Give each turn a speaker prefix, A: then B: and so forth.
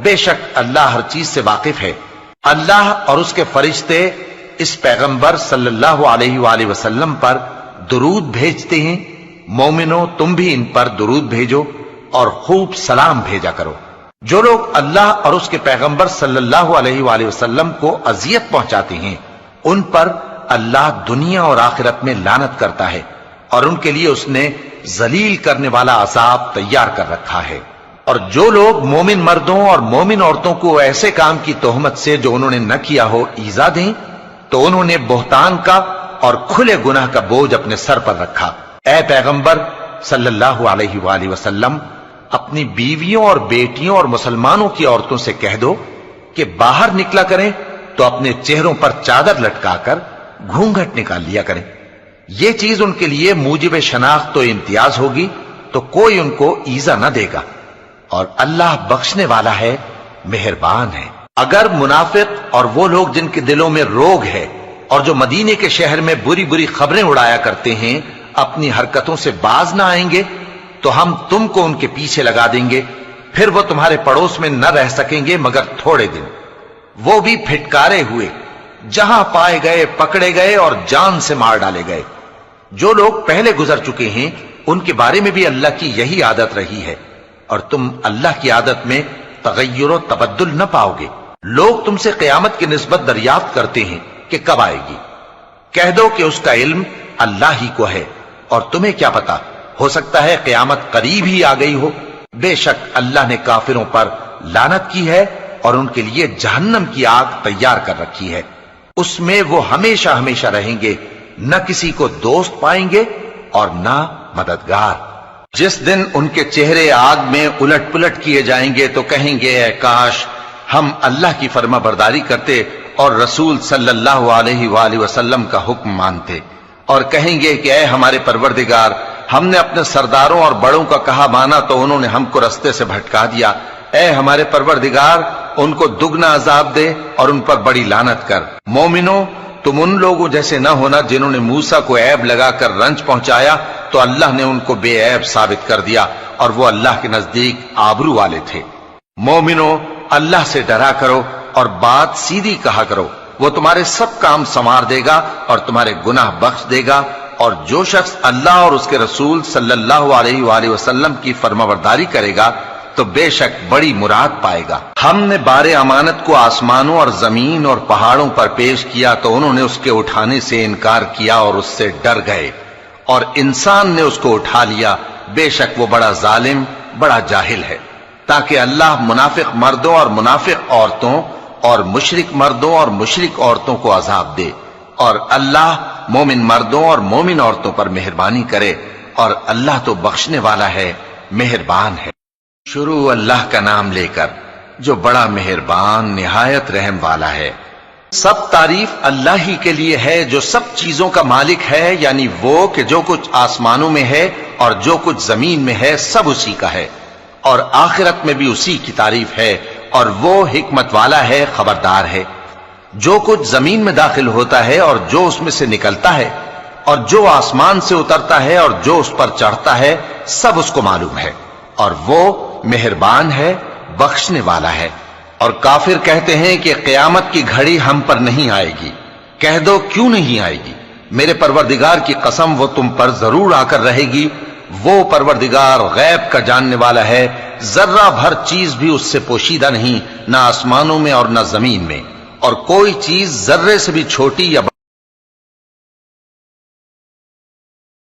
A: بے شک اللہ ہر چیز سے واقف ہے۔ اللہ اور اس کے فرشتے اس پیغمبر صلی اللہ علیہ وآلہ وسلم پر درود بھیجتے ہیں۔ مومنو تم بھی ان پر درود بھیجو اور خوب سلام بھیجا کرو۔ جو لوگ اللہ اور اس کے پیغمبر صلی اللہ علیہ وآلہ وسلم کو اذیت پہنچاتے ہیں ان پر اللہ دنیا اور آخرت میں لعنت کرتا ہے اور ان کے لیے اس نے ذلیل کرنے والا عذاب تیار کر رکھا ہے۔ اور جو لوگ مومن مردوں اور مومن عورتوں کو ایسے کام کی تہمت سے جو انہوں نے نہ کیا ہو ایذا دیں تو انہوں نے بہتان کا اور کھلے گناہ کا بوجھ اپنے سر پر رکھا۔ اے پیغمبر صلی اللہ علیہ وآلہ وسلم اپنی بیویوں اور بیٹیوں اور مسلمانوں کی عورتوں سے کہہ دو کہ باہر نکلا کریں تو اپنے چہروں پر چادر لٹکا کر گھونگھٹ نکال لیا کریں۔ یہ چیز ان کے لیے موجب شناخت و امتیاز ہوگی تو کوئی ان کو ایذا نہ دے گا، اور اللہ بخشنے والا ہے، مہربان ہے۔ اگر منافق اور وہ لوگ جن کے دلوں میں روگ ہے اور جو مدینے کے شہر میں بری بری خبریں اڑایا کرتے ہیں اپنی حرکتوں سے باز نہ آئیں گے تو ہم تم کو ان کے پیچھے لگا دیں گے، پھر وہ تمہارے پڑوس میں نہ رہ سکیں گے مگر تھوڑے دن، وہ بھی پھٹکارے ہوئے، جہاں پائے گئے پکڑے گئے اور جان سے مار ڈالے گئے۔ جو لوگ پہلے گزر چکے ہیں ان کے بارے میں بھی اللہ کی یہی عادت رہی ہے، اور تم اللہ کی عادت میں تغیر و تبدل نہ پاؤ گے۔ لوگ تم سے قیامت کی نسبت دریافت کرتے ہیں کہ کب آئے گی، کہہ دو کہ اس کا علم اللہ ہی کو ہے، اور تمہیں کیا پتا، ہو سکتا ہے قیامت قریب ہی آ گئی ہو۔ بے شک اللہ نے کافروں پر لعنت کی ہے اور ان کے لیے جہنم کی آگ تیار کر رکھی ہے، اس میں وہ ہمیشہ ہمیشہ رہیں گے، نہ کسی کو دوست پائیں گے اور نہ مددگار۔ جس دن ان کے چہرے آگ میں الٹ پلٹ کیے جائیں گے تو کہیں گے اے کاش ہم اللہ کی فرما برداری کرتے اور رسول صلی اللہ علیہ وآلہ وسلم کا حکم مانتے، اور کہیں گے کہ اے ہمارے پروردگار ہم نے اپنے سرداروں اور بڑوں کا کہا مانا تو انہوں نے ہم کو رستے سے بھٹکا دیا، اے ہمارے پروردگار ان کو دگنا عذاب دے اور ان پر بڑی لعنت کر۔ مومنو تم ان لوگوں جیسے نہ ہونا جنہوں نے موسیٰ کو عیب لگا کر رنج پہنچایا تو اللہ نے ان کو بے عیب ثابت کر دیا اور وہ اللہ کے نزدیک آبرو والے تھے۔ مومنو اللہ سے ڈرا کرو اور بات سیدھی کہا کرو، وہ تمہارے سب کام سنوار دے گا اور تمہارے گناہ بخش دے گا، اور جو شخص اللہ اور اس کے رسول صلی اللہ علیہ وآلہ وسلم کی فرمانبرداری کرے گا تو بے شک بڑی مراد پائے گا۔ ہم نے بار امانت کو آسمانوں اور زمین اور پہاڑوں پر پیش کیا تو انہوں نے اس کے اٹھانے سے انکار کیا اور اس سے ڈر گئے، اور انسان نے اس کو اٹھا لیا، بے شک وہ بڑا ظالم بڑا جاہل ہے۔ تاکہ اللہ منافق مردوں اور منافق عورتوں اور مشرک مردوں اور مشرک عورتوں کو عذاب دے، اور اللہ مومن مردوں اور مومن عورتوں پر مہربانی کرے، اور اللہ تو بخشنے والا ہے، مہربان ہے۔ شروع اللہ کا نام لے کر جو بڑا مہربان نہایت رحم والا ہے۔ سب تعریف اللہ ہی کے لیے ہے جو سب چیزوں کا مالک ہے، یعنی وہ کہ جو کچھ آسمانوں میں ہے اور جو کچھ زمین میں ہے سب اسی کا ہے، اور آخرت میں بھی اسی کی تعریف ہے، اور وہ حکمت والا ہے، خبردار ہے۔ جو کچھ زمین میں داخل ہوتا ہے اور جو اس میں سے نکلتا ہے اور جو آسمان سے اترتا ہے اور جو اس پر چڑھتا ہے سب اس کو معلوم ہے، اور وہ مہربان ہے، بخشنے والا ہے۔ اور کافر کہتے ہیں کہ قیامت کی گھڑی ہم پر نہیں آئے گی، کہہ دو کیوں نہیں آئے گی، میرے پروردگار کی قسم وہ تم پر ضرور آ کر رہے گی، وہ پروردگار غیب کا جاننے والا ہے، ذرہ بھر چیز بھی اس سے پوشیدہ نہیں، نہ آسمانوں میں اور نہ زمین میں، اور کوئی چیز ذرے سے بھی چھوٹی یا